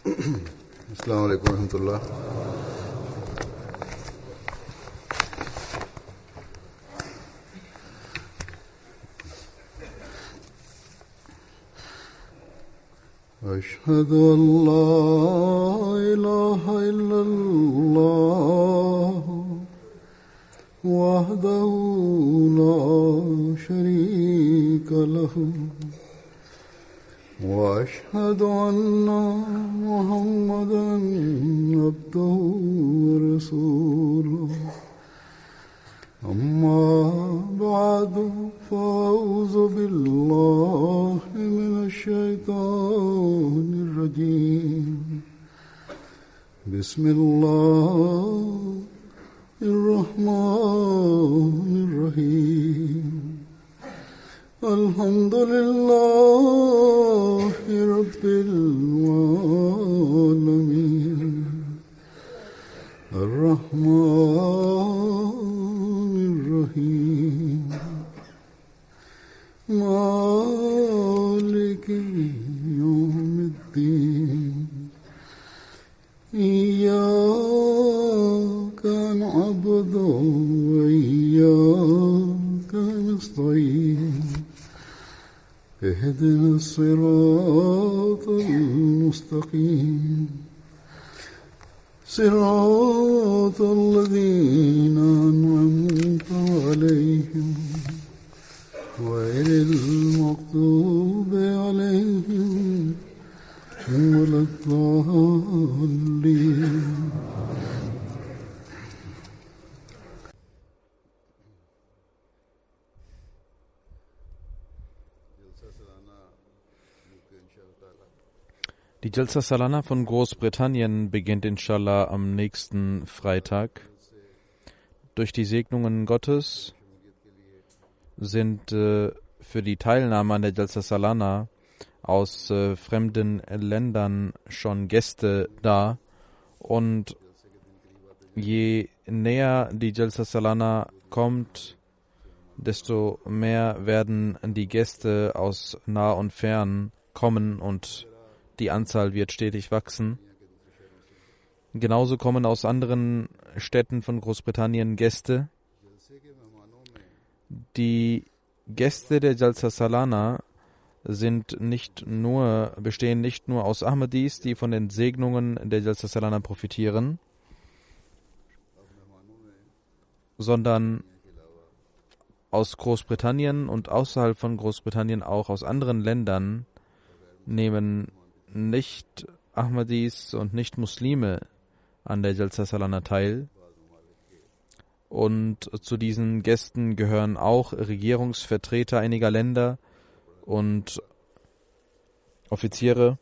अस्सलाम वालेकुम रहमतुल्लाह। أشهد أن لا إله إلا الله وحده لا شريك له وأشهد أن محمدا عبده ورسوله أما بعد فأعوذ بالله من الشيطان الرجيم بسم الله الرحمن الرحيم الحمد لله رب العالمين الرحمن الرحيم مالك يوم الدين إياك نعبد وإياك نستعين اهدنا الصراط المستقيم صراط الذين أنعمت عليهم غير المغضوب عليهم ولا الضالين. Die Jalsa Salana von Großbritannien beginnt inshallah am nächsten Freitag. Durch die Segnungen Gottes sind für die Teilnahme an der Jalsa Salana aus fremden Ländern schon Gäste da, und je näher die Jalsa Salana kommt, desto mehr werden die Gäste aus nah und fern kommen und die Anzahl wird stetig wachsen. Genauso kommen aus anderen Städten von Großbritannien Gäste. Die Gäste der Jalsa Salana bestehen nicht nur aus Ahmadis, die von den Segnungen der Jalsa Salana profitieren, sondern aus Großbritannien und außerhalb von Großbritannien auch aus anderen Ländern nehmen nicht Ahmadis und nicht Muslime an der Jalsa Salana teil. Und zu diesen Gästen gehören auch Regierungsvertreter einiger Länder und Offiziere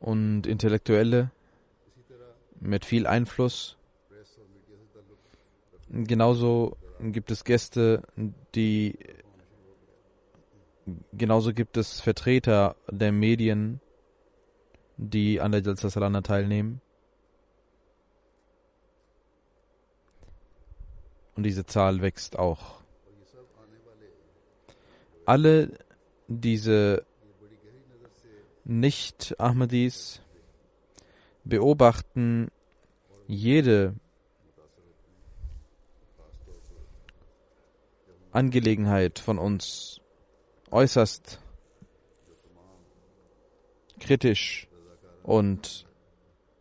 und Intellektuelle mit viel Einfluss. Genauso gibt es Vertreter der Medien, die an der Jalsa Salana teilnehmen. Und diese Zahl wächst auch. Alle diese Nicht-Ahmadis beobachten jede Angelegenheit von uns äußerst kritisch und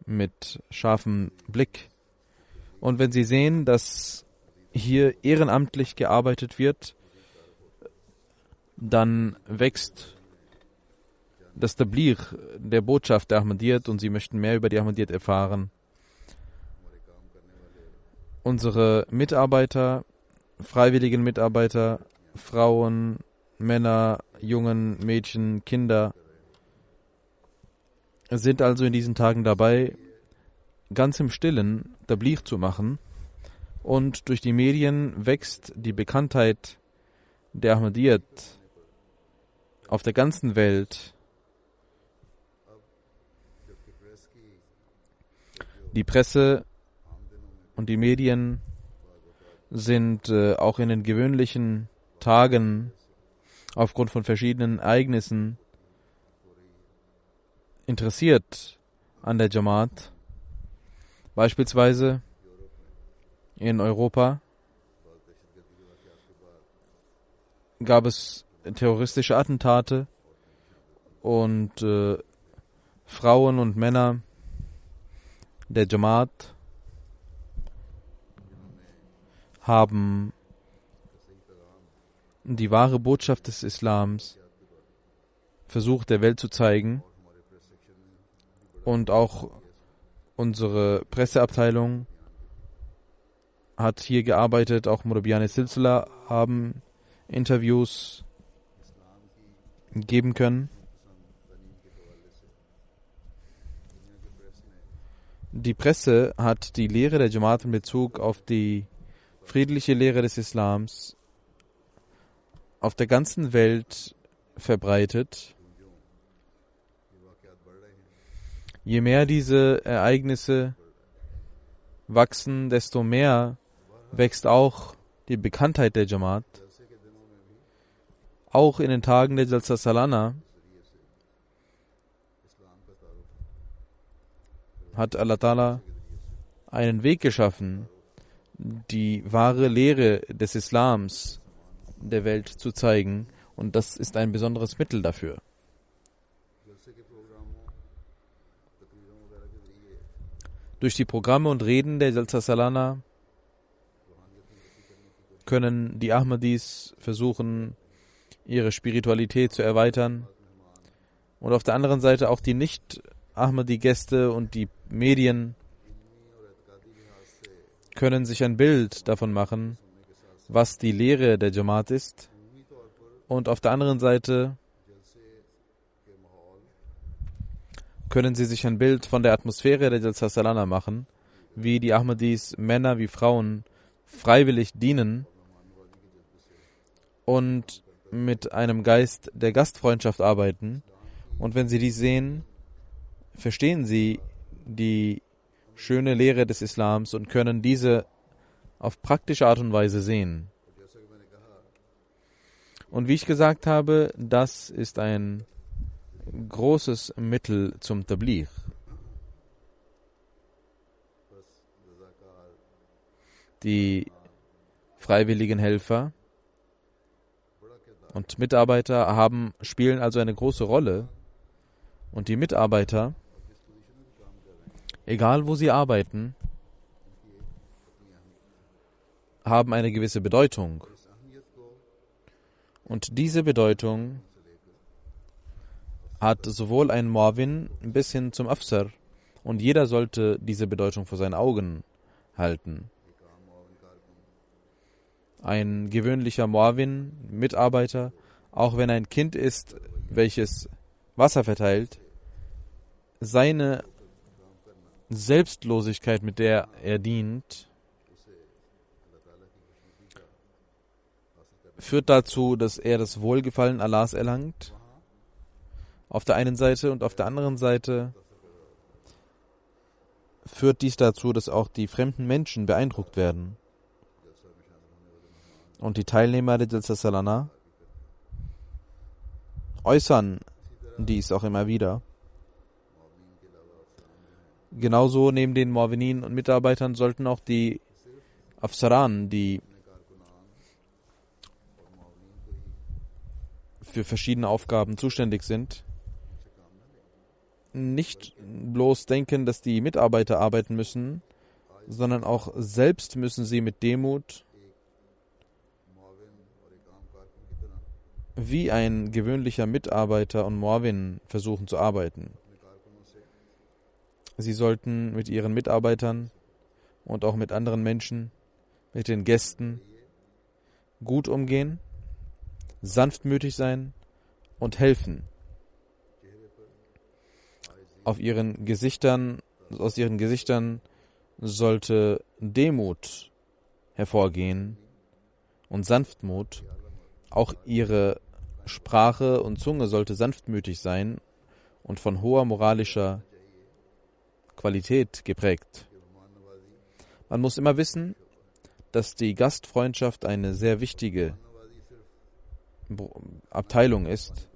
mit scharfem Blick. Und wenn sie sehen, dass hier ehrenamtlich gearbeitet wird, dann wächst das Tabligh der Botschaft der Ahmadiyyat und sie möchten mehr über die Ahmadiyyat erfahren. Unsere Mitarbeiter, freiwilligen Mitarbeiter, Frauen, Männer, Jungen, Mädchen, Kinder sind also in diesen Tagen dabei, ganz im Stillen Tabligh zu machen, und durch die Medien wächst die Bekanntheit der Ahmadiyyat auf der ganzen Welt. Die Presse und die Medien sind auch in den gewöhnlichen Tagen aufgrund von verschiedenen Ereignissen interessiert an der Jamaat. Beispielsweise in Europa gab es terroristische Attentate und Frauen und Männer der Jamaat haben die wahre Botschaft des Islams versucht, der Welt zu zeigen. Und auch unsere Presseabteilung hat hier gearbeitet, auch Murabiyan Silsila haben Interviews geben können. Die Presse hat die Lehre der Jamaat in Bezug auf die friedliche Lehre des Islams auf der ganzen Welt verbreitet. Je mehr diese Ereignisse wachsen, desto mehr wächst auch die Bekanntheit der Jamaat. Auch in den Tagen der Jalsa Salana hat Allah Ta'ala einen Weg geschaffen, die wahre Lehre des Islams der Welt zu zeigen, und das ist ein besonderes Mittel dafür. Durch die Programme und Reden der Jalsa Salana können die Ahmadis versuchen, ihre Spiritualität zu erweitern, und auf der anderen Seite auch die Nicht-Ahmadi-Gäste und die Medien können sich ein Bild davon machen, was die Lehre der Jamaat ist, und auf der anderen Seite können sie sich ein Bild von der Atmosphäre der Jalsa Salana machen, wie die Ahmadis, Männer wie Frauen, freiwillig dienen und mit einem Geist der Gastfreundschaft arbeiten. Und wenn sie dies sehen, verstehen sie die schöne Lehre des Islams und können diese auf praktische Art und Weise sehen. Und wie ich gesagt habe, das ist ein großes Mittel zum Tabligh. Die freiwilligen Helfer und Mitarbeiter spielen also eine große Rolle, und die Mitarbeiter, egal wo sie arbeiten, haben eine gewisse Bedeutung. Und diese Bedeutung hat sowohl ein Muawin bis hin zum Afsar, und jeder sollte diese Bedeutung vor seinen Augen halten. Ein gewöhnlicher Muawin, Mitarbeiter, auch wenn ein Kind ist, welches Wasser verteilt, seine Selbstlosigkeit, mit der er dient, führt dazu, dass er das Wohlgefallen Allahs erlangt, auf der einen Seite, und auf der anderen Seite führt dies dazu, dass auch die fremden Menschen beeindruckt werden. Und die Teilnehmer der Jalsa Salana äußern dies auch immer wieder. Genauso neben den Muawinin und Mitarbeitern sollten auch die Afsaran, die für verschiedene Aufgaben zuständig sind, nicht bloß denken, dass die Mitarbeiter arbeiten müssen, sondern auch selbst müssen sie mit Demut wie ein gewöhnlicher Mitarbeiter und Muawin versuchen zu arbeiten. Sie sollten mit ihren Mitarbeitern und auch mit anderen Menschen, mit den Gästen gut umgehen, sanftmütig sein und helfen. Aus ihren Gesichtern sollte Demut hervorgehen und Sanftmut. Auch ihre Sprache und Zunge sollte sanftmütig sein und von hoher moralischer Qualität geprägt. Man muss immer wissen, dass die Gastfreundschaft eine sehr wichtige Abteilung ist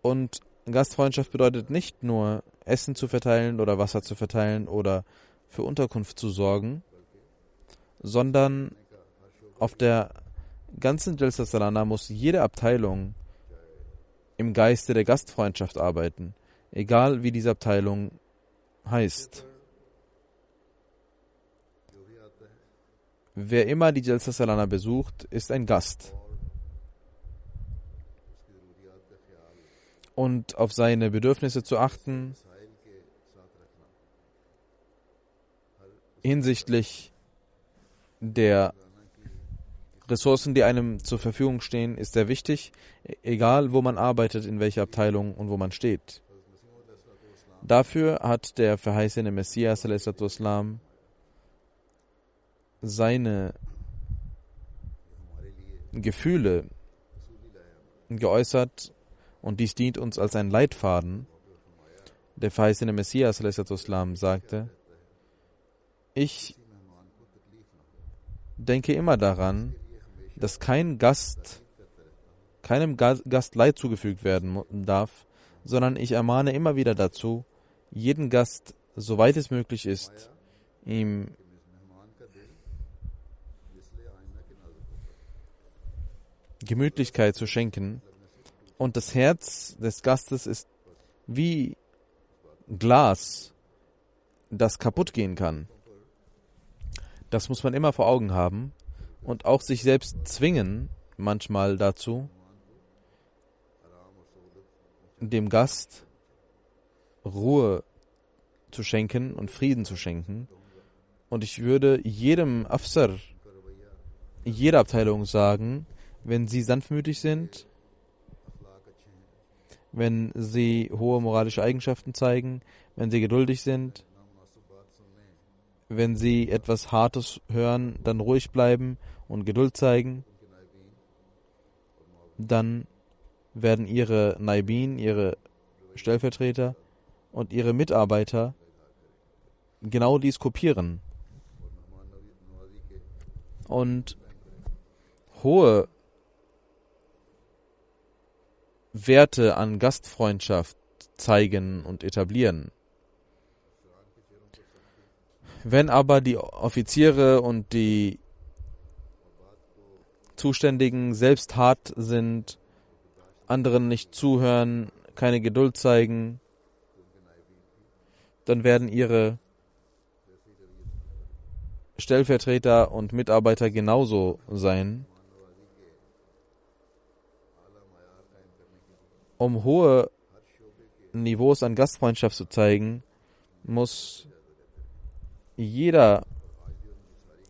und Gastfreundschaft bedeutet nicht nur Essen zu verteilen oder Wasser zu verteilen oder für Unterkunft zu sorgen, sondern auf der ganzen Jalsa Salana muss jede Abteilung im Geiste der Gastfreundschaft arbeiten, egal wie diese Abteilung heißt. Wer immer die Jalsa Salana besucht, ist ein Gast. Und auf seine Bedürfnisse zu achten, hinsichtlich der Ressourcen, die einem zur Verfügung stehen, ist sehr wichtig, egal wo man arbeitet, in welcher Abteilung und wo man steht. Dafür hat der verheißene Messias ﷺ seine Gefühle geäußert und dies dient uns als ein Leitfaden. Der verheißene Messias ﷺ sagte: Ich denke immer daran, dass keinem Gast Leid zugefügt werden darf, sondern ich ermahne immer wieder dazu, jeden Gast, soweit es möglich ist, ihm Gemütlichkeit zu schenken. Und das Herz des Gastes ist wie Glas, das kaputt gehen kann. Das muss man immer vor Augen haben und auch sich selbst zwingen, manchmal dazu, dem Gast Ruhe zu schenken und Frieden zu schenken. Und ich würde jedem Afsar, jeder Abteilung sagen, wenn sie sanftmütig sind, wenn sie hohe moralische Eigenschaften zeigen, wenn sie geduldig sind, wenn sie etwas Hartes hören, dann ruhig bleiben und Geduld zeigen, dann werden ihre Naibin, ihre Stellvertreter und ihre Mitarbeiter genau dies kopieren. Und hohe Werte an Gastfreundschaft zeigen und etablieren. Wenn aber die Offiziere und die Zuständigen selbst hart sind, anderen nicht zuhören, keine Geduld zeigen, dann werden ihre Stellvertreter und Mitarbeiter genauso sein. Um hohe Niveaus an Gastfreundschaft zu zeigen, muss jeder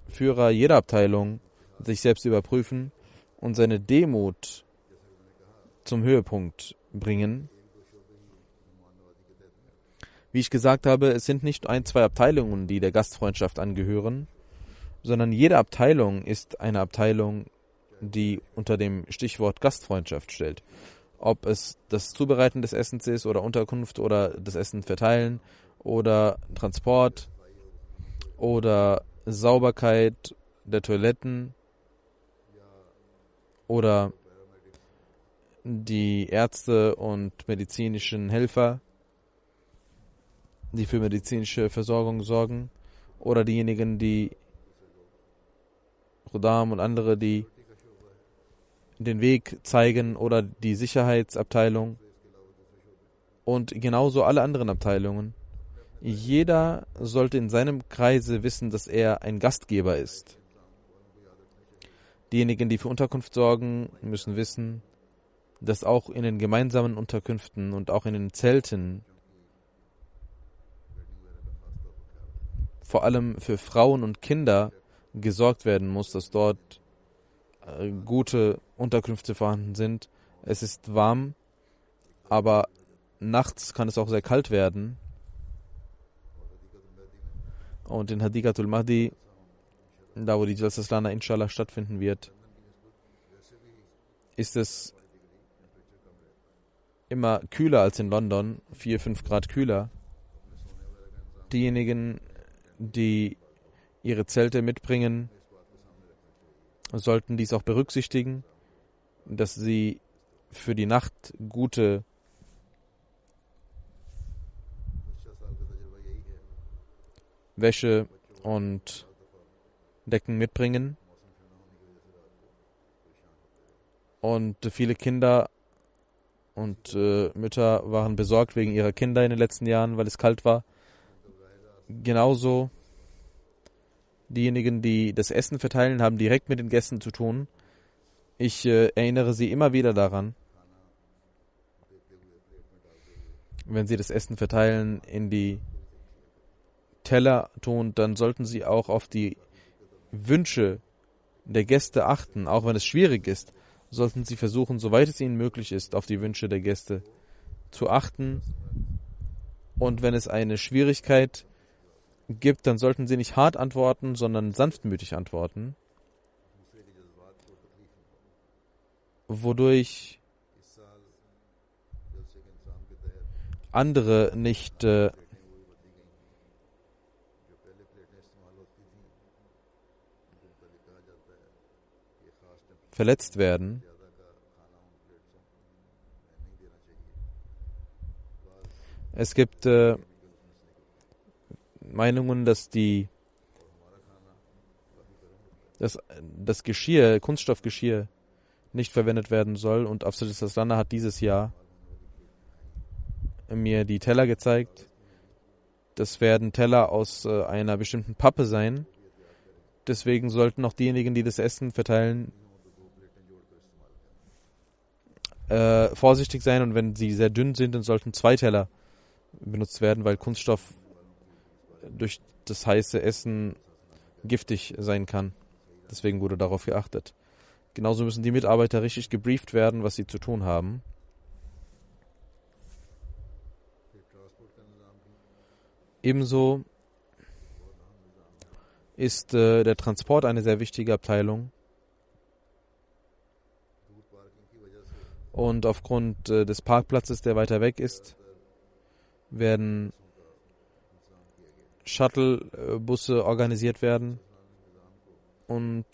Führer jeder Abteilung sich selbst überprüfen und seine Demut zum Höhepunkt bringen. Wie ich gesagt habe, es sind nicht ein, zwei Abteilungen, die der Gastfreundschaft angehören, sondern jede Abteilung ist eine Abteilung, die unter dem Stichwort Gastfreundschaft stellt. Ob es das Zubereiten des Essens ist oder Unterkunft oder das Essen verteilen oder Transport oder Sauberkeit der Toiletten oder die Ärzte und medizinischen Helfer, die für medizinische Versorgung sorgen, oder diejenigen, die Khudam und andere, die den Weg zeigen, oder die Sicherheitsabteilung und genauso alle anderen Abteilungen. Jeder sollte in seinem Kreise wissen, dass er ein Gastgeber ist. Diejenigen, die für Unterkunft sorgen, müssen wissen, dass auch in den gemeinsamen Unterkünften und auch in den Zelten vor allem für Frauen und Kinder gesorgt werden muss, dass dort gute Unterkünfte vorhanden sind. Es ist warm, aber nachts kann es auch sehr kalt werden. Und in Hadiqatul Mahdi, da wo die Jalsa Salana inshallah stattfinden wird, ist es immer kühler als in London, 4-5 Grad kühler. Diejenigen, die ihre Zelte mitbringen, sollten dies auch berücksichtigen, dass sie für die Nacht gute Wäsche und Decken mitbringen. Und viele Kinder und Mütter waren besorgt wegen ihrer Kinder in den letzten Jahren, weil es kalt war. Genauso diejenigen, die das Essen verteilen, haben direkt mit den Gästen zu tun. Ich erinnere sie immer wieder daran, wenn sie das Essen verteilen, in die Teller tun, dann sollten sie auch auf die Wünsche der Gäste achten. Auch wenn es schwierig ist, sollten sie versuchen, soweit es ihnen möglich ist, auf die Wünsche der Gäste zu achten. Und wenn es eine Schwierigkeit gibt, dann sollten sie nicht hart antworten, sondern sanftmütig antworten, wodurch andere nicht verletzt werden. Es gibt Meinungen, dass das Geschirr, Kunststoffgeschirr, nicht verwendet werden soll. Und Afzal Saslana hat dieses Jahr mir die Teller gezeigt. Das werden Teller aus einer bestimmten Pappe sein. Deswegen sollten auch diejenigen, die das Essen verteilen, vorsichtig sein. Und wenn sie sehr dünn sind, dann sollten 2 Teller benutzt werden, weil Kunststoff durch das heiße Essen giftig sein kann. Deswegen wurde darauf geachtet. Genauso müssen die Mitarbeiter richtig gebrieft werden, was sie zu tun haben. Ebenso ist der Transport eine sehr wichtige Abteilung. Und aufgrund des Parkplatzes, der weiter weg ist, werden Shuttle-Busse organisiert werden. Und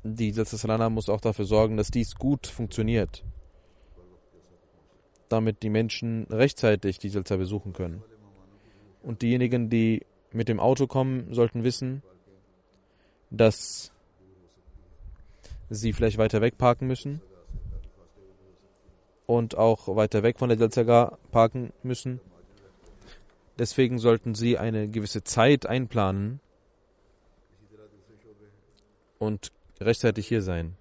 die Jalsa muss auch dafür sorgen, dass dies gut funktioniert, damit die Menschen rechtzeitig die Jalsa besuchen können. Und diejenigen, die mit dem Auto kommen, sollten wissen, dass sie vielleicht weiter weg parken müssen und auch weiter weg von der Jalsa parken müssen. Deswegen sollten sie eine gewisse Zeit einplanen und rechtzeitig hier sein.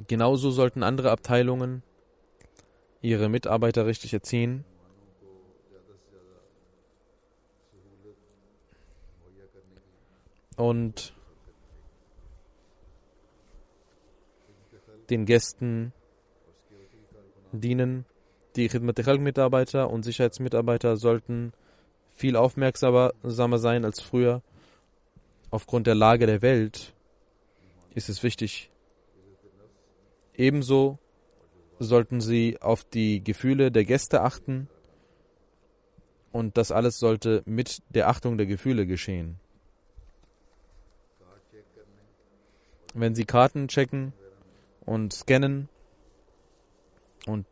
Genauso sollten andere Abteilungen ihre Mitarbeiter richtig erziehen und den Gästen dienen. Die Khidmat-e-Khalq-Mitarbeiter und Sicherheitsmitarbeiter sollten viel aufmerksamer sein als früher. Aufgrund der Lage der Welt ist es wichtig. Ebenso sollten sie auf die Gefühle der Gäste achten und das alles sollte mit der Achtung der Gefühle geschehen. Wenn sie Karten checken und scannen und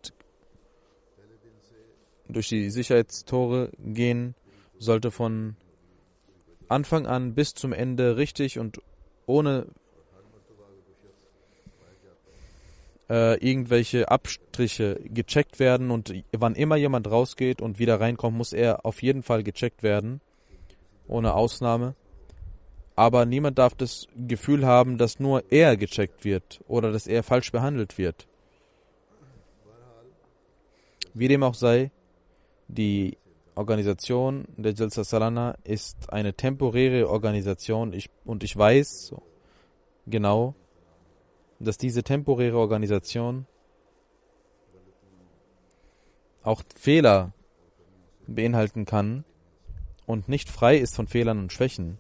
durch die Sicherheitstore gehen, sollte von Anfang an bis zum Ende richtig und ohne irgendwelche Abstriche gecheckt werden. Und wann immer jemand rausgeht und wieder reinkommt, muss er auf jeden Fall gecheckt werden, ohne Ausnahme. Aber niemand darf das Gefühl haben, dass nur er gecheckt wird oder dass er falsch behandelt wird. Wie dem auch sei, die Organisation der Jalsa Salana ist eine temporäre Organisation und ich weiß genau, dass diese temporäre Organisation auch Fehler beinhalten kann und nicht frei ist von Fehlern und Schwächen.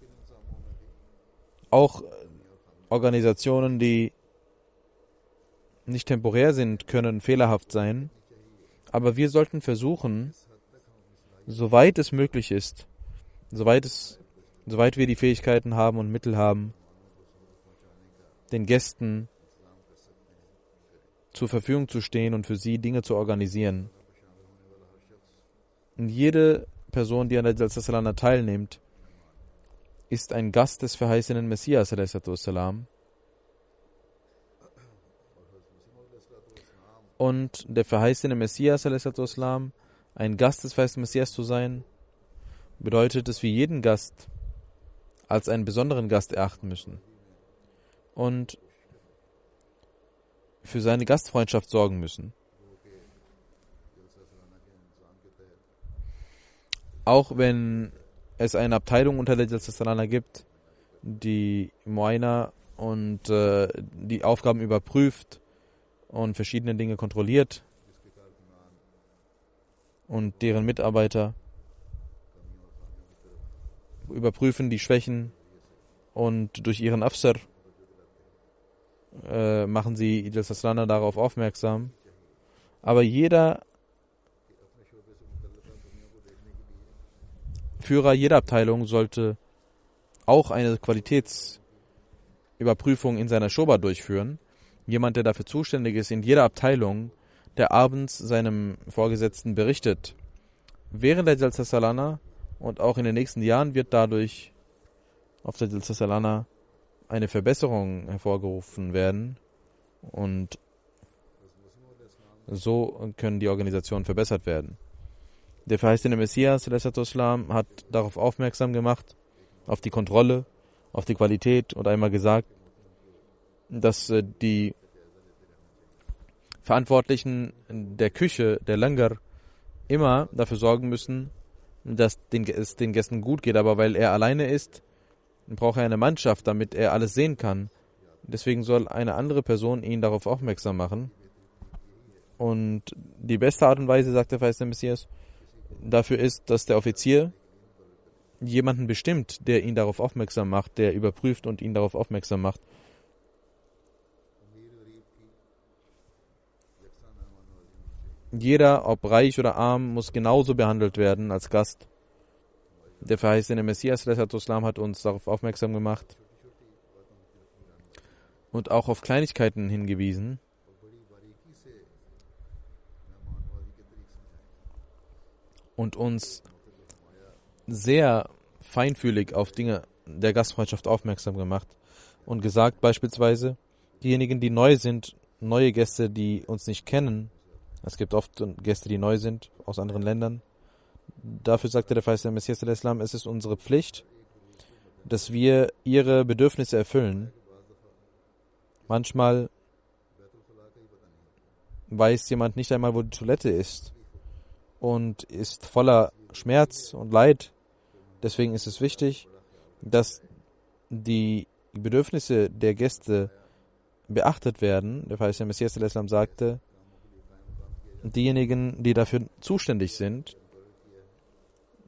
Auch Organisationen, die nicht temporär sind, können fehlerhaft sein, aber wir sollten versuchen, soweit es möglich ist, soweit wir die Fähigkeiten haben und Mittel haben, den Gästen zur Verfügung zu stehen und für sie Dinge zu organisieren. Jede Person, die an der Jalsa Salana teilnimmt, ist ein Gast des verheißenen Messias a.s.w. Und der verheißene Messias a.s.w., ein Gast des verheißenen Messias zu sein, bedeutet, dass wir jeden Gast als einen besonderen Gast erachten müssen und für seine Gastfreundschaft sorgen müssen. Auch wenn es eine Abteilung unter der Jalsa Salana gibt, die Muaina und die Aufgaben überprüft und verschiedene Dinge kontrolliert und deren Mitarbeiter überprüfen die Schwächen und durch ihren Afsar machen sie Jalsa Salana darauf aufmerksam. Aber jeder Führer jeder Abteilung sollte auch eine Qualitätsüberprüfung in seiner Shoba durchführen. Jemand, der dafür zuständig ist in jeder Abteilung, der abends seinem Vorgesetzten berichtet. Während der Jalsa Salana und auch in den nächsten Jahren wird dadurch auf der Jalsa Salana eine Verbesserung hervorgerufen werden und so können die Organisationen verbessert werden. Der verheißene Messias ﷺ hat darauf aufmerksam gemacht, auf die Kontrolle, auf die Qualität und einmal gesagt, dass die Verantwortlichen der Küche, der Langar, immer dafür sorgen müssen, dass es den Gästen gut geht. Aber weil er alleine ist, braucht er eine Mannschaft, damit er alles sehen kann. Deswegen soll eine andere Person ihn darauf aufmerksam machen. Und die beste Art und Weise, sagt der verheißene Messias, dafür ist, dass der Offizier jemanden bestimmt, der ihn darauf aufmerksam macht, der überprüft und ihn darauf aufmerksam macht. Jeder, ob reich oder arm, muss genauso behandelt werden als Gast. Der verheißene Messias hat uns darauf aufmerksam gemacht und auch auf Kleinigkeiten hingewiesen. Und uns sehr feinfühlig auf Dinge der Gastfreundschaft aufmerksam gemacht und gesagt beispielsweise, diejenigen, die neu sind, neue Gäste, die uns nicht kennen, es gibt oft Gäste, die neu sind aus anderen Ländern, dafür sagte der verheißene Messias, es ist unsere Pflicht, dass wir ihre Bedürfnisse erfüllen. Manchmal weiß jemand nicht einmal, wo die Toilette ist und ist voller Schmerz und Leid. Deswegen ist es wichtig, dass die Bedürfnisse der Gäste beachtet werden. Der verheißene Messias sagte, diejenigen, die dafür zuständig sind,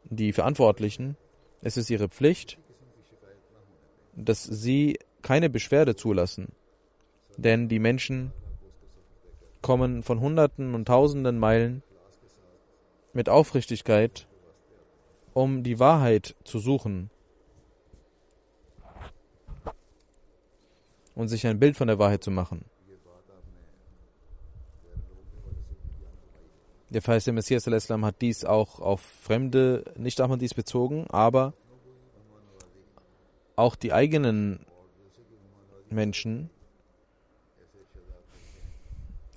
die Verantwortlichen, es ist ihre Pflicht, dass sie keine Beschwerde zulassen. Denn die Menschen kommen von Hunderten und Tausenden Meilen mit Aufrichtigkeit, um die Wahrheit zu suchen und sich ein Bild von der Wahrheit zu machen. Der verheißene Messias hat dies auch auf fremde Nicht-Ahmadis bezogen, aber auch die eigenen Menschen,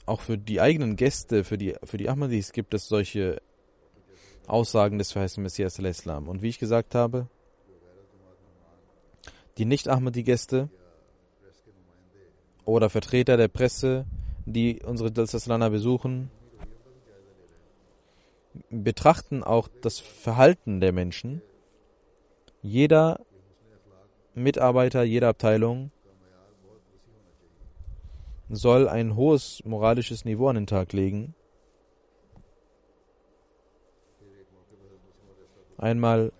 auch für die eigenen Gäste, für die Ahmadis gibt es solche Aussagen des verheißenen Messias al-Islam. Und wie ich gesagt habe, die Nicht-Ahmadi-Gäste oder Vertreter der Presse, die unsere Jalsa Salana besuchen, betrachten auch das Verhalten der Menschen. Jeder Mitarbeiter, jeder Abteilung soll ein hohes moralisches Niveau an den Tag legen. Einmal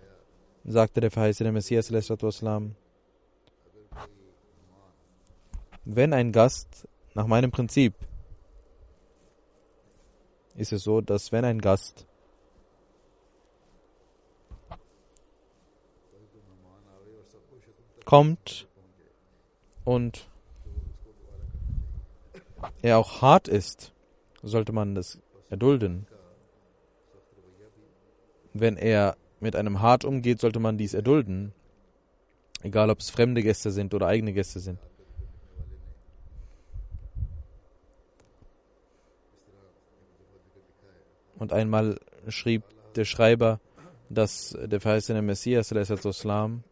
sagte der verheißene Messias, wenn ein Gast, nach meinem Prinzip, ist es so, dass wenn ein Gast kommt und er auch hart ist, sollte man das erdulden. wenn er mit einem hart umgeht, sollte man dies erdulden. Egal, ob es fremde Gäste sind oder eigene Gäste sind. Und einmal schrieb der Schreiber, dass der verheißene Messias Islam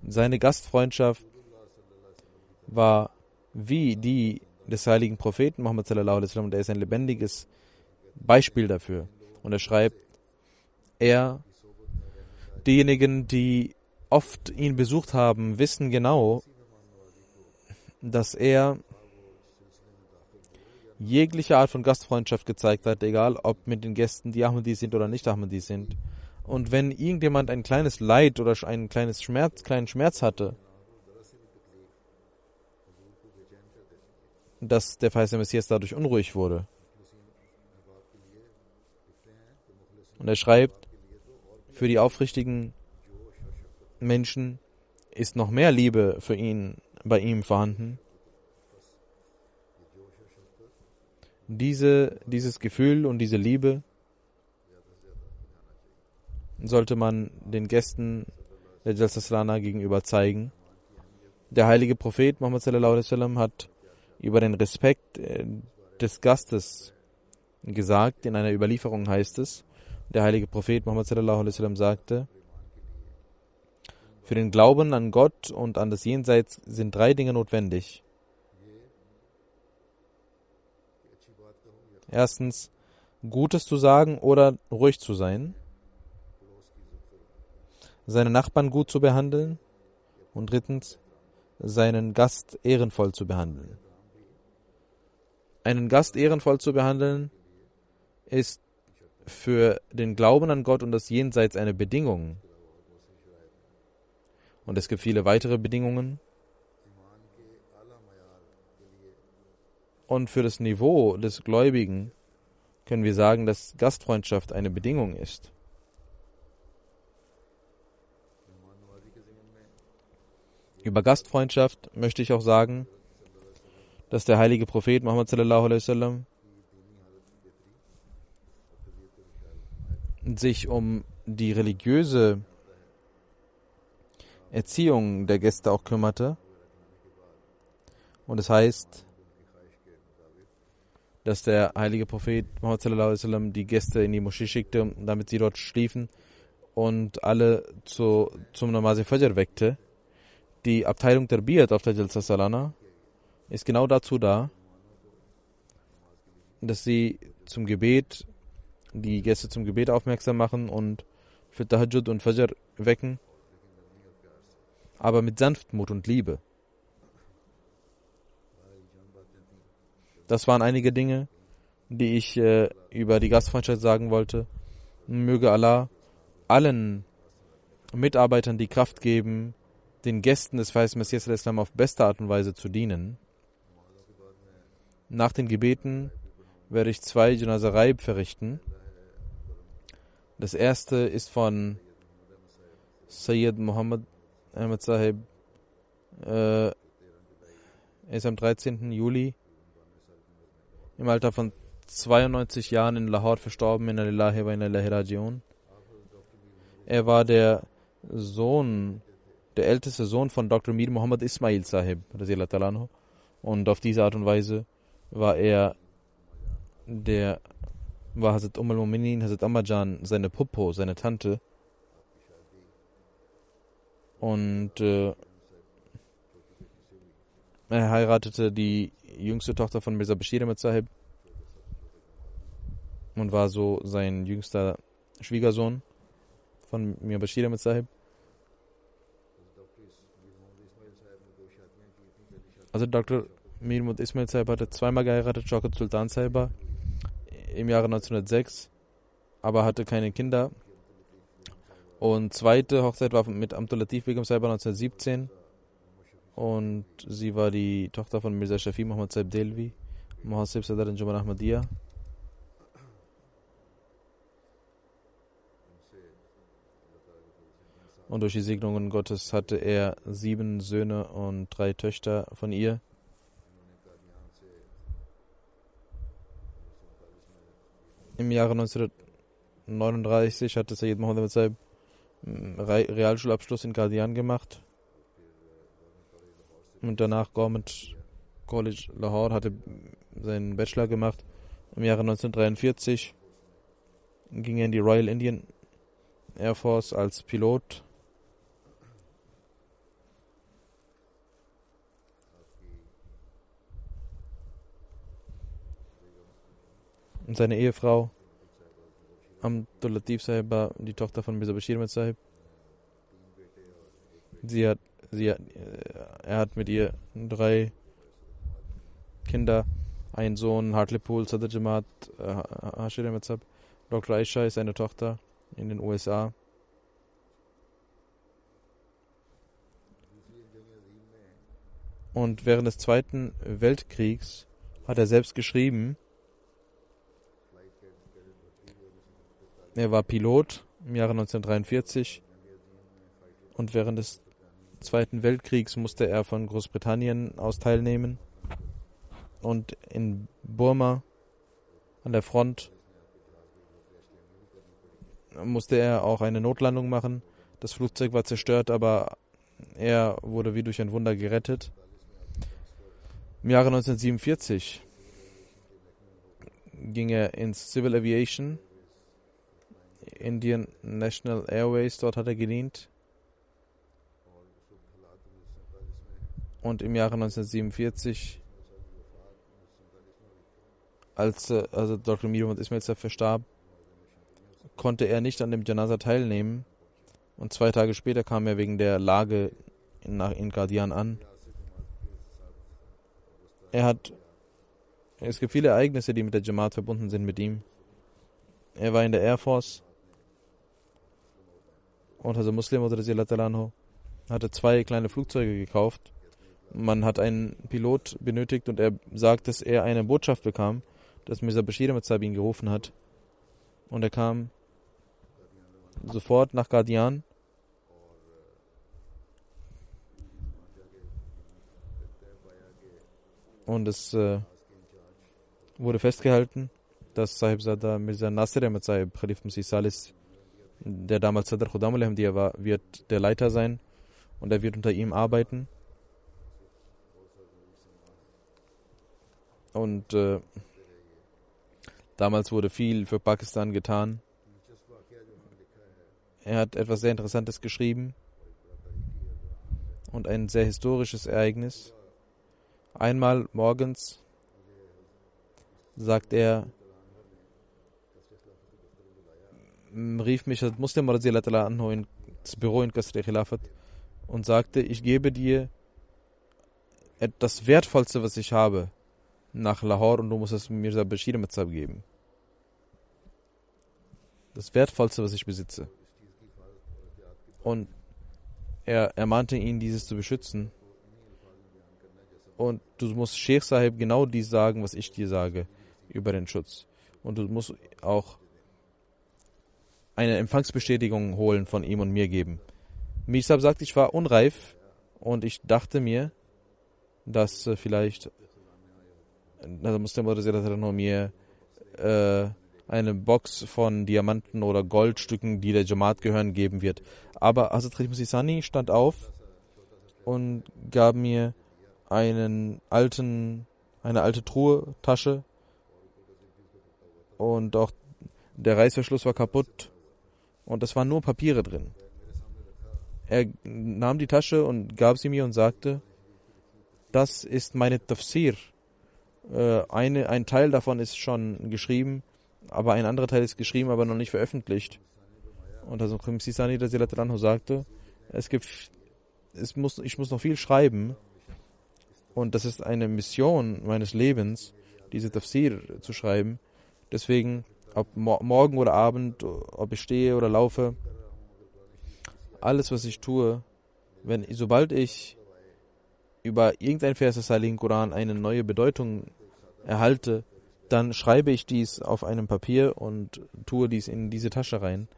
seine Gastfreundschaft war wie die des heiligen Propheten Muhammad sallallahu alaihi wasallam, und er ist ein lebendiges Beispiel dafür. Und er schreibt, diejenigen, die oft ihn besucht haben, wissen genau, dass er jegliche Art von Gastfreundschaft gezeigt hat, egal ob mit den Gästen, die Ahmadis sind oder nicht Ahmadis sind. Und wenn irgendjemand ein kleines Leid oder einen kleinen Schmerz hatte, dass der verheißene Messias dadurch unruhig wurde. Und er schreibt, für die aufrichtigen Menschen ist noch mehr Liebe für ihn bei ihm vorhanden. Dieses Gefühl und diese Liebe sollte man den Gästen der Jalsa Salana gegenüber zeigen. Der heilige Prophet Muhammad sallallahu alaihi wasallam hat über den Respekt des Gastes gesagt. In einer Überlieferung heißt es, der heilige Prophet Muhammad sallallahu alaihi wasallam sagte, für den Glauben an Gott und an das Jenseits sind 3 Dinge notwendig. Erstens, Gutes zu sagen oder ruhig zu sein. Seine Nachbarn gut zu behandeln. Und drittens, seinen Gast ehrenvoll zu behandeln. Einen Gast ehrenvoll zu behandeln ist für den Glauben an Gott und das Jenseits eine Bedingung. Und es gibt viele weitere Bedingungen. Und für das Niveau des Gläubigen können wir sagen, dass Gastfreundschaft eine Bedingung ist. Über Gastfreundschaft möchte ich auch sagen, dass der heilige Prophet Muhammad sallallahu alaihi wasallam sich um die religiöse Erziehung der Gäste auch kümmerte. Und es heißt, dass der heilige Prophet Muhammad sallallahu alaihi wasallam die Gäste in die Moschee schickte, damit sie dort schliefen und alle zum Namaz Fajr weckte. Die Abteilung Tarbiyat auf der Jalsa Salana ist genau dazu da, dass sie die Gäste zum Gebet aufmerksam machen und für Tahajjud und Fajr wecken, aber mit Sanftmut und Liebe. Das waren einige Dinge, die ich über die Gastfreundschaft sagen wollte. Möge Allah allen Mitarbeitern die Kraft geben, den Gästen des verheißenen Messias Islam auf beste Art und Weise zu dienen. Nach den Gebeten werde ich 2 Janaza Raib verrichten. Das erste ist von Sayyid Muhammad Ahmad Sahib. Er ist am 13. Juli im Alter von 92 Jahren in Lahore verstorben. Inna lillahi wa inna ilaihi raji'un. Er war der älteste Sohn von Dr. Mir Muhammad Ismail Sahib, und auf diese Art und Weise war Hazrat al-Mu'minin, Hazrat Ammajan, seine Puppo, seine Tante. Und er heiratete die jüngste Tochter von Mirza Bashir Ahmad Sahib und war so sein jüngster Schwiegersohn von Mir Bashir Ahmad Sahib. Also Dr. Mir Muhammad Ismail Sahib hatte 2-mal geheiratet, Shaukat Sultan Sahib im Jahre 1906, aber hatte keine Kinder. Und zweite Hochzeit war mit Abdul Latif Begum Sahib 1917 und sie war die Tochter von Mirza Shafi Muhammad Sahib Delvi, Muhassib Sadr Anjuman Ahmadiyya. Und durch die Segnungen Gottes hatte er 7 Söhne und 3 Töchter von ihr. Im Jahre 1939 hatte Sayyid Muhammad Saib Realschulabschluss in Qadian gemacht und danach Government College Lahore hatte seinen Bachelor gemacht. Im Jahre 1943 ging er in die Royal Indian Air Force als Pilot. Und seine Ehefrau Abdul Latif Sahib war die Tochter von Mirza Bashir Ahmed Sahib. Er hat mit ihr 3 Kinder, einen Sohn, Hartlepool, Sadr Jamaat, Hashir Ahmed Sahib. Dr. Aisha ist eine Tochter in den USA. Und während des Zweiten Weltkriegs hat er selbst geschrieben, er war Pilot im Jahre 1943 und während des Zweiten Weltkriegs musste er von Großbritannien aus teilnehmen und in Burma an der Front musste er auch eine Notlandung machen. Das Flugzeug war zerstört, aber er wurde wie durch ein Wunder gerettet. Im Jahre 1947 ging er ins Civil Aviation, Indian National Airways, dort hat er gedient. Und im Jahre 1947, als Dr. Mir Muhammad Ismail Saib verstarb, konnte er nicht an dem Janaza teilnehmen. Und 2 Tage später kam er wegen der Lage in Qadian an. Es gibt viele Ereignisse, die mit der Jamaat verbunden sind mit ihm. Er war in der Air Force und also Muslim oder hatte 2 kleine Flugzeuge gekauft. Man hat einen Pilot benötigt und er sagt, dass er eine Botschaft bekam, dass Mirza Bashir Ahmed Saib ihn gerufen hat. Und er kam sofort nach Qadian. Und es wurde festgehalten, dass Sahibzada Mirza Nasir Ahmed Saib, Khalif Masih Salis, der damals Sadr Khudam al-Ahmadiyya war, wird der Leiter sein und er wird unter ihm arbeiten. Und damals wurde viel für Pakistan getan. Er hat etwas sehr Interessantes geschrieben und ein sehr historisches Ereignis. Einmal morgens sagt er, rief mich als Muslim anhu ins Büro in Qasr Khilafat und sagte, ich gebe dir das Wertvollste, was ich habe, nach Lahore und du musst es Mirza Bashir Ahmed Saib geben. Das Wertvollste, was ich besitze. Und er ermahnte ihn, dieses zu beschützen. Und du musst Sheikh Sahib genau dies sagen, was ich dir sage, über den Schutz. Und du musst auch eine Empfangsbestätigung holen von ihm und mir geben. Mir Sahib sagt, ich war unreif und ich dachte mir, dass vielleicht Muslim oder mir eine Box von Diamanten oder Goldstücken, die der Jamaat gehören, geben wird. Aber Hazrat Khalif Masih Sani stand auf und gab mir eine alte Truhe, Tasche, und auch der Reißverschluss war kaputt und es waren nur Papiere drin. Er nahm die Tasche und gab sie mir und sagte, das ist meine Tafsir. Ein Teil davon ist schon geschrieben, aber ein anderer Teil ist geschrieben, aber noch nicht veröffentlicht. Und also Masih Sani sagte, ich muss noch viel schreiben. Und das ist eine Mission meines Lebens, diese Tafsir zu schreiben. Deswegen, ob morgen oder Abend, ob ich stehe oder laufe, alles, was ich tue, sobald ich über irgendein Vers des Heiligen Koran eine neue Bedeutung erhalte, dann schreibe ich dies auf einem Papier und tue dies in diese Tasche rein,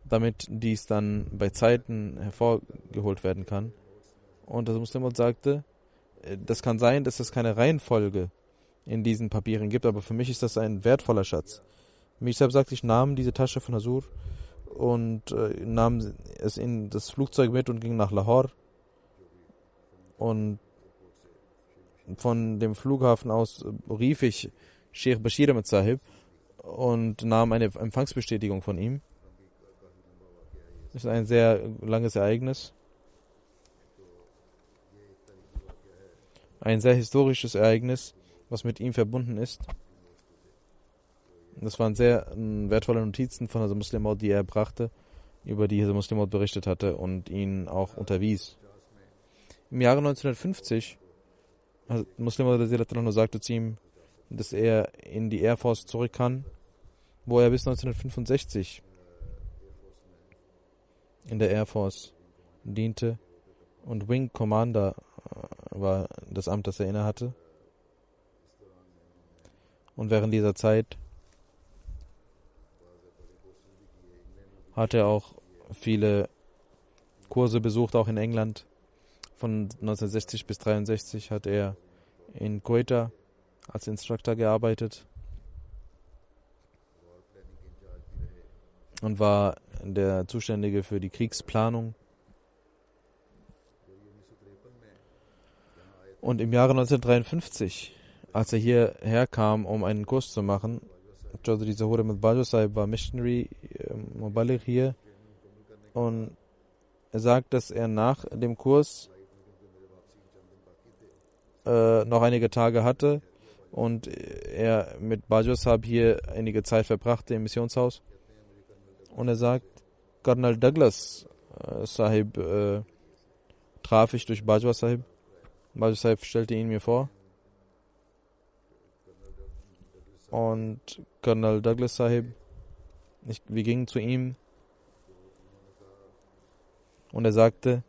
damit dies dann bei Zeiten hervorgeholt werden kann. Und das Muslim sagte, das kann sein, dass es keine Reihenfolge in diesen Papieren gibt, aber für mich ist das ein wertvoller Schatz. Misab sagt, ich nahm diese Tasche von Hazur und nahm es in das Flugzeug mit und ging nach Lahore. Und von dem Flughafen aus rief ich Sheikh Bashir Ahmed Sahib und nahm eine Empfangsbestätigung von ihm. Das ist ein sehr langes Ereignis. Ein sehr historisches Ereignis, was mit ihm verbunden ist. Das waren sehr wertvolle Notizen von Hazrat Muslim Maud, die er brachte, über die Hazrat Muslim Maud berichtet hatte und ihn auch unterwies. Im Jahre 1950 Muslim Maud sagte zu ihm, dass er in die Air Force zurück kann, wo er bis 1965 in der Air Force diente und Wing Commander war das Amt, das er inne hatte. Und während dieser Zeit hat er auch viele Kurse besucht, auch in England. Von 1960 bis 1963 hat er in Quetta als Instructor gearbeitet und war der Zuständige für die Kriegsplanung. Und im Jahre 1953, als er hierher kam, um einen Kurs zu machen, Chaudhry Zahur Ahmad Bajwa Sahib war Missionary Mubaligh hier, und er sagt, dass er nach dem Kurs noch einige Tage hatte und er mit Bajwa Sahib hier einige Zeit verbrachte im Missionshaus. Und er sagt, Colonel Douglas Sahib traf ich durch Bajwa Sahib. Bajwa Sahib stellte ihn mir vor. Und Colonel Douglas Sahib, wir gingen zu ihm und er sagte,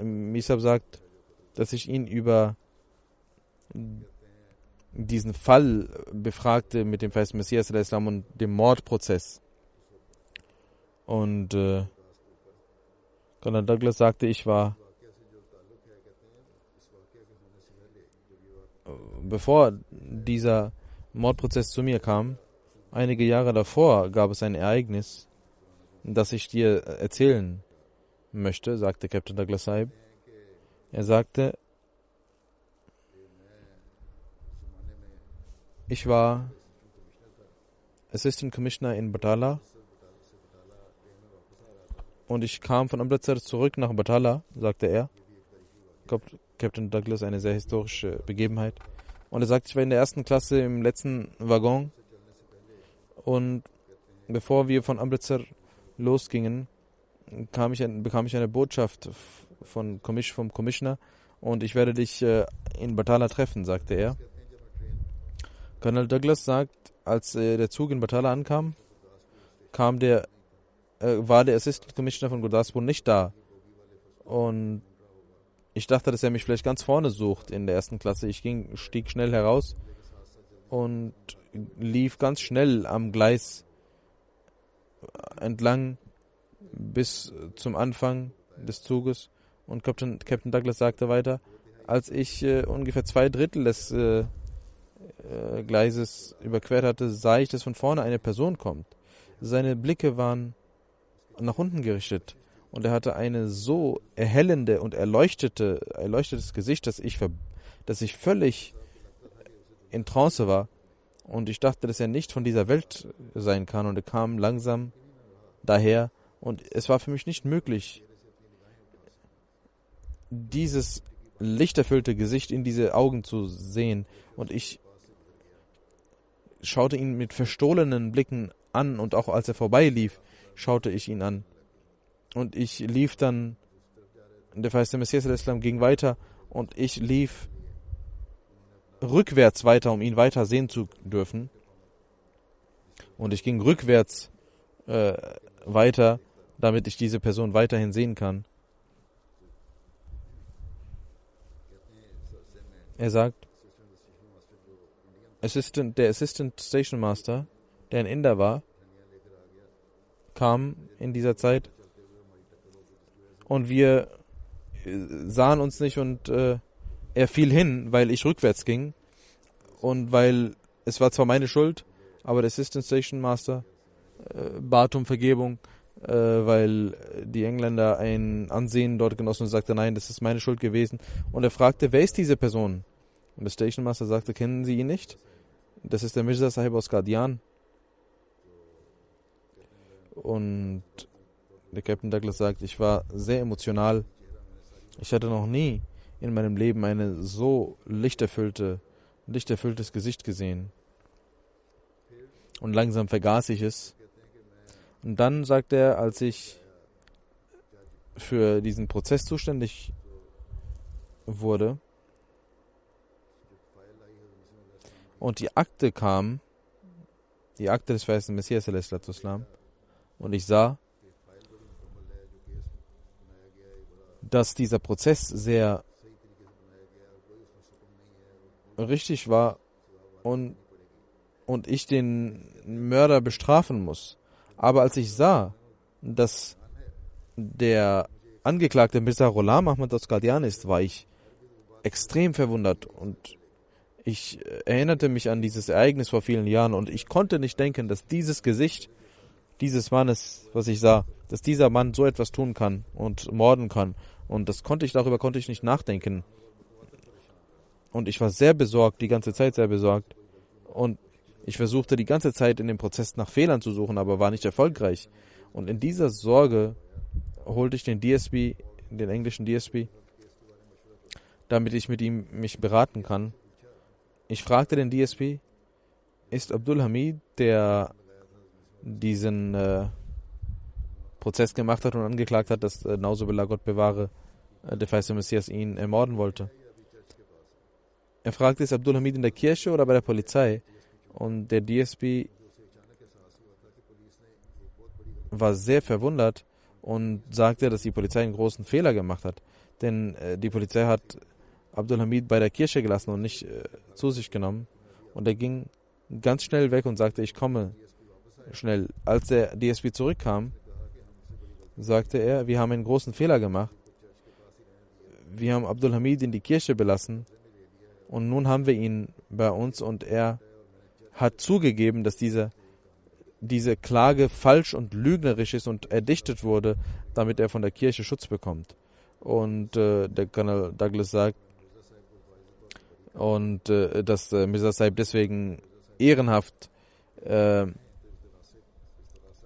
Misab sagt, dass ich ihn über diesen Fall befragte mit dem Feist Messias und dem Mordprozess. Und Colonel Douglas sagte, ich war, bevor dieser Mordprozess zu mir kam, einige Jahre davor gab es ein Ereignis, das ich dir erzählen möchte, sagte Captain Douglas Sahib. Er sagte, ich war Assistant Commissioner in Batala und ich kam von Amritsar zurück nach Batala, sagte er. Captain Douglas, eine sehr historische Begebenheit. Und er sagt, ich war in der ersten Klasse im letzten Waggon und bevor wir von Amritsar losgingen, bekam ich eine Botschaft vom Commissioner und ich werde dich in Batala treffen, sagte er. Colonel Douglas sagt, als der Zug in Batala ankam, war der Assistant Commissioner von Gurdaspur nicht da. Und ich dachte, dass er mich vielleicht ganz vorne sucht in der ersten Klasse. Ich stieg schnell heraus und lief ganz schnell am Gleis entlang bis zum Anfang des Zuges. Und Captain Douglas sagte weiter, als ich ungefähr 2/3 des Gleises überquert hatte, sah ich, dass von vorne eine Person kommt. Seine Blicke waren nach unten gerichtet und er hatte eine so erhellende und erleuchtetes Gesicht, dass ich völlig in Trance war und ich dachte, dass er nicht von dieser Welt sein kann, und er kam langsam daher und es war für mich nicht möglich, dieses lichterfüllte Gesicht in diese Augen zu sehen, und ich schaute ihn mit verstohlenen Blicken an und auch als er vorbeilief, schaute ich ihn an. Und ich lief dann, der verheißte Messias al-Islam ging weiter und ich lief rückwärts weiter, um ihn weiter sehen zu dürfen. Und ich ging rückwärts weiter, damit ich diese Person weiterhin sehen kann. Er sagt, der Assistant Station Master, der ein Inder war, kam in dieser Zeit und wir sahen uns nicht und er fiel hin, weil ich rückwärts ging und weil es war zwar meine Schuld, Aber der Assistant Station Master bat um Vergebung, weil die Engländer ein Ansehen dort genossen und sagte, nein, das ist meine Schuld gewesen. Und er fragte, wer ist diese Person? Und der Station Master sagte, kennen Sie ihn nicht? Das ist der Mirza Sahib aus Qadian. Und der Captain Douglas sagt, ich war sehr emotional. Ich hatte noch nie in meinem Leben ein so lichterfülltes Gesicht gesehen. Und langsam vergaß ich es. Und dann sagt er, als ich für diesen Prozess zuständig wurde und die Akte kam, die Akte des Weißen Messias, und ich sah, dass dieser Prozess sehr richtig war und ich den Mörder bestrafen muss. Aber als ich sah, dass der Angeklagte Mirza Ghulam Ahmad aus Qadian ist, war ich extrem verwundert und ich erinnerte mich an dieses Ereignis vor vielen Jahren und ich konnte nicht denken, dass dieses Gesicht dieses Mannes, was ich sah, dass dieser Mann so etwas tun kann und morden kann. Und darüber konnte ich nicht nachdenken. Und ich war sehr besorgt, die ganze Zeit sehr besorgt. Und ich versuchte die ganze Zeit in dem Prozess nach Fehlern zu suchen, aber war nicht erfolgreich. Und in dieser Sorge holte ich den DSP, den englischen DSP, damit ich mit ihm mich beraten kann. Ich fragte den DSP, ist Abdul Hamid, der diesen Prozess gemacht hat und angeklagt hat, dass Nauzubillah, Gott bewahre, der Feiste Messias ihn ermorden wollte. Er fragte, ist Abdul Hamid in der Kirche oder bei der Polizei? Und der DSP war sehr verwundert und sagte, dass die Polizei einen großen Fehler gemacht hat. Denn die Polizei hat Abdul Hamid bei der Kirche gelassen und nicht zu sich genommen. Und er ging ganz schnell weg und sagte, ich komme schnell. Als der DSP zurückkam, sagte er, wir haben einen großen Fehler gemacht. Wir haben Abdul Hamid in die Kirche belassen und nun haben wir ihn bei uns und er hat zugegeben, dass diese Klage falsch und lügnerisch ist und erdichtet wurde, damit er von der Kirche Schutz bekommt. Und der Colonel Douglas sagt, und dass Mirza Sahib deswegen ehrenhaft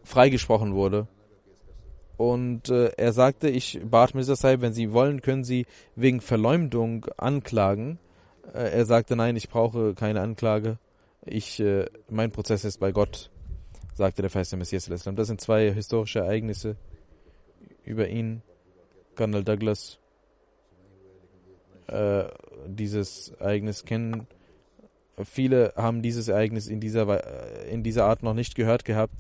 freigesprochen wurde. Und er sagte, ich bat Mirza Sahib, wenn Sie wollen, können Sie wegen Verleumdung anklagen. Er sagte, nein, ich brauche keine Anklage. Mein Prozess ist bei Gott, sagte der Feiste Messias. Das sind zwei historische Ereignisse über ihn. Colonel Douglas dieses Ereignis kennen. Viele haben dieses Ereignis in dieser Art noch nicht gehört gehabt,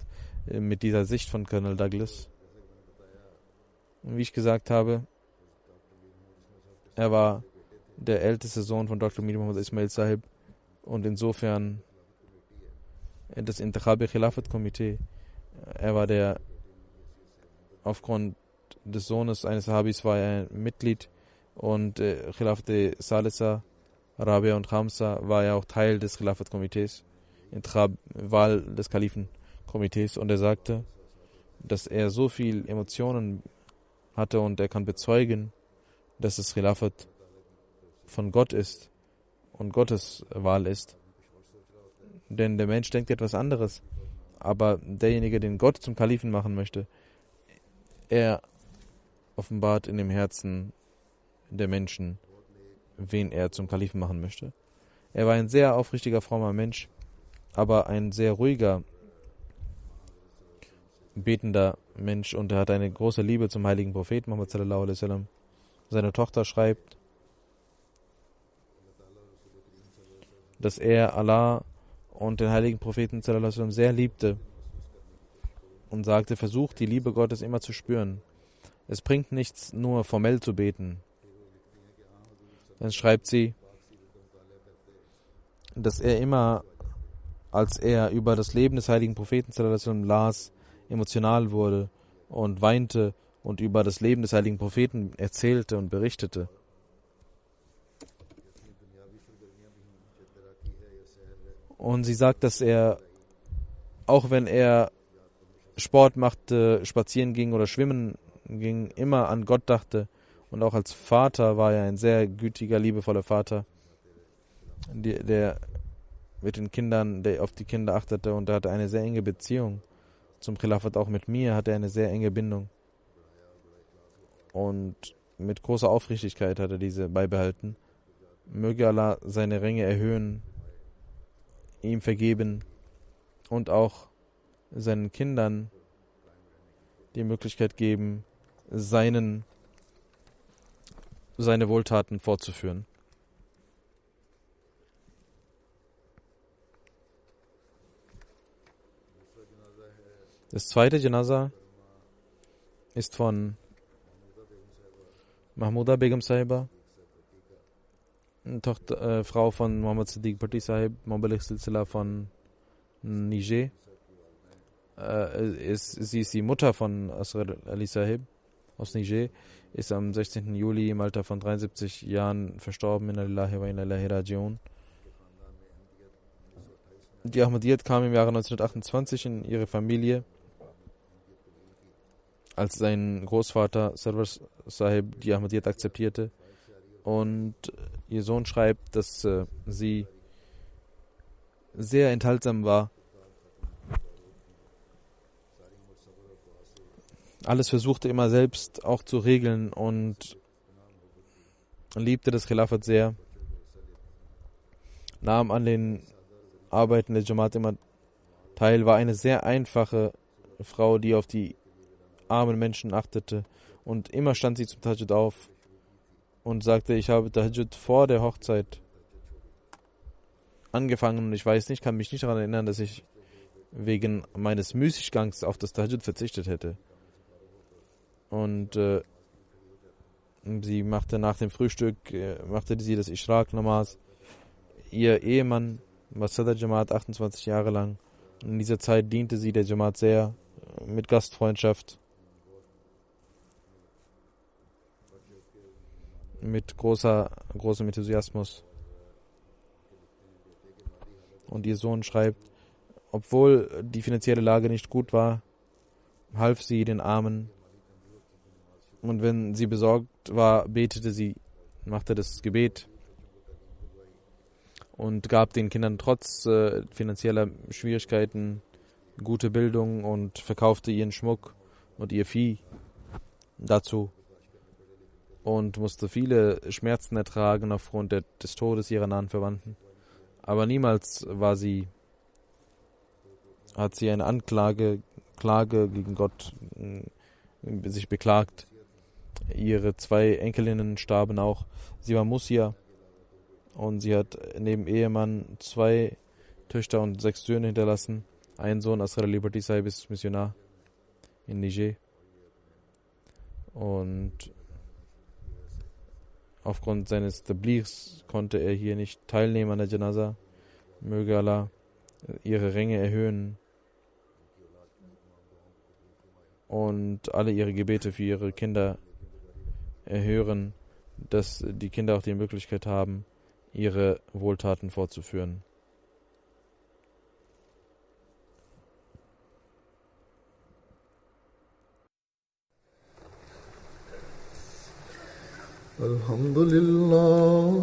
mit dieser Sicht von Colonel Douglas. Und wie ich gesagt habe, er war der älteste Sohn von Dr. Mir Muhammad Ismail Sahib und insofern das Intikhabi Khilafat Komitee. Er war aufgrund des Sohnes eines Sahabis war er Mitglied und Khilafat Salisa, Rabia und Khamsa war er auch Teil des Khilafat Komitees, Wahl des Kalifenkomitees, und er sagte, dass er so viel Emotionen hatte und er kann bezeugen, dass das Khilafat von Gott ist und Gottes Wahl ist. Denn der Mensch denkt etwas anderes, aber derjenige, den Gott zum Kalifen machen möchte, er offenbart in dem Herzen der Menschen, wen er zum Kalifen machen möchte. Er war ein sehr aufrichtiger, frommer Mensch, aber ein sehr ruhiger, betender Mensch, und er hat eine große Liebe zum heiligen Propheten Muhammad sallallahu alaihi wasallam. Seine Tochter schreibt, dass er Allah und den heiligen Propheten sallallahu alaihi wasallam sehr liebte und sagte, versucht die Liebe Gottes immer zu spüren. Es bringt nichts, nur formell zu beten. Dann schreibt sie, dass er immer, als er über das Leben des heiligen Propheten sallallahu alaihi wasallam las, emotional wurde und weinte und über das Leben des heiligen Propheten erzählte und berichtete. Und sie sagt, dass er auch wenn er Sport machte, spazieren ging oder schwimmen ging, immer an Gott dachte. Und auch als Vater war er ein sehr gütiger, liebevoller Vater, der mit den Kindern, der auf die Kinder achtete, und er hatte eine sehr enge Beziehung zum Khilafat. Auch mit mir hatte er eine sehr enge Bindung. Und mit großer Aufrichtigkeit hat er diese beibehalten. Möge Allah seine Ränge erhöhen, ihm vergeben und auch seinen Kindern die Möglichkeit geben, seine Wohltaten fortzuführen. Das zweite Janaza ist von Mahmuda Begum Sahiba, Frau von Muhammad Siddiq Bhatti Sahib, Maubaligh Silsila von Niger. Sie ist die Mutter von Asghar Ali Sahib aus Niger, ist am 16. Juli im Alter von 73 Jahren verstorben. Inna lillahi wa inna ilaihi raji'un. Die Ahmadiyyat kam im Jahre 1928 in ihre Familie, als sein Großvater Sarwar Sahib die Ahmadiyyat akzeptierte. Und ihr Sohn schreibt, dass sie sehr enthaltsam war, alles versuchte immer selbst auch zu regeln und liebte das Khilafat sehr, nahm an den Arbeiten der Jamaat immer teil, war eine sehr einfache Frau, die auf die armen Menschen achtete, und immer stand sie zum Tahajjud auf und sagte, ich habe Tahajjud vor der Hochzeit angefangen und ich weiß nicht, kann mich nicht daran erinnern, dass ich wegen meines Müßiggangs auf das Tahajjud verzichtet hätte. Und sie machte nach dem Frühstück, machte sie das Ishraq-Namaz. Ihr Ehemann war Sadr Jamaat 28 Jahre lang. Und in dieser Zeit diente sie der Jamaat sehr mit Gastfreundschaft, mit großem Enthusiasmus. Und ihr Sohn schreibt, obwohl die finanzielle Lage nicht gut war, half sie den Armen. Und wenn sie besorgt war, betete sie, machte das Gebet und gab den Kindern trotz finanzieller Schwierigkeiten gute Bildung und verkaufte ihren Schmuck und ihr Vieh dazu und musste viele Schmerzen ertragen aufgrund des Todes ihrer nahen Verwandten. Aber niemals hat sie eine Klage gegen Gott sich beklagt. Ihre 2 Enkelinnen starben auch. Sie war Musia und sie hat neben Ehemann 2 Töchter und 6 Söhne hinterlassen. Ein Sohn, Asghar Ali Bhatti Sahib, ist Missionar in Niger. Und aufgrund seines Tablighs konnte er hier nicht teilnehmen an der Janaza. Möge Allah ihre Ränge erhöhen und alle ihre Gebete für ihre Kinder erhören, dass die Kinder auch die Möglichkeit haben, ihre Wohltaten fortzuführen. Alhamdulillah,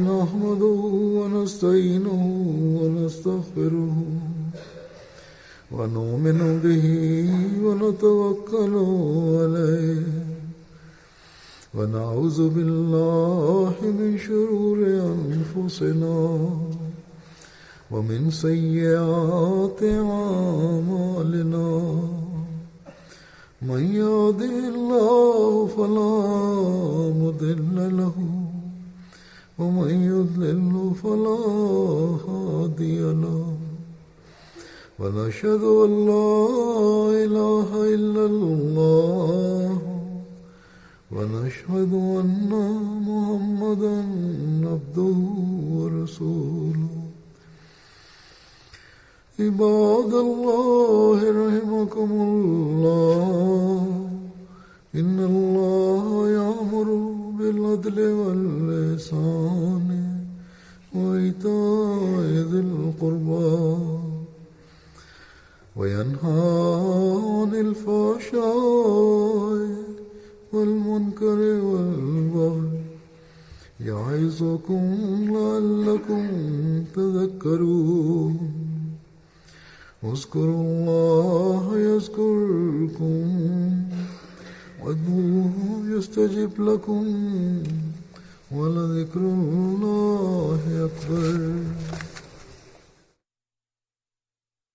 nahmaduhu wa nasta'inuhu wa nastaghfiruhu wa nu'minu bihi wa natawakkalu alayhi wa na'udhu billahi min shururi anfusina wa min sayyiati a'malina. من يهده الله فلا مضل له ومن يضلل فلا هادي له ونشهد أن لا إله إلا الله ونشهد أن محمدا عبده ورسوله. عباد الله رحمكم الله إن الله يأمر بالعدل والإحسان وإيتاء ذي القربى وينهى عن الفحشاء والمنكر والبغي يعظكم لعلكم تذكرون اذكروا الله يذكركم وادعوه يستجب لكم ولذكر الله أكبر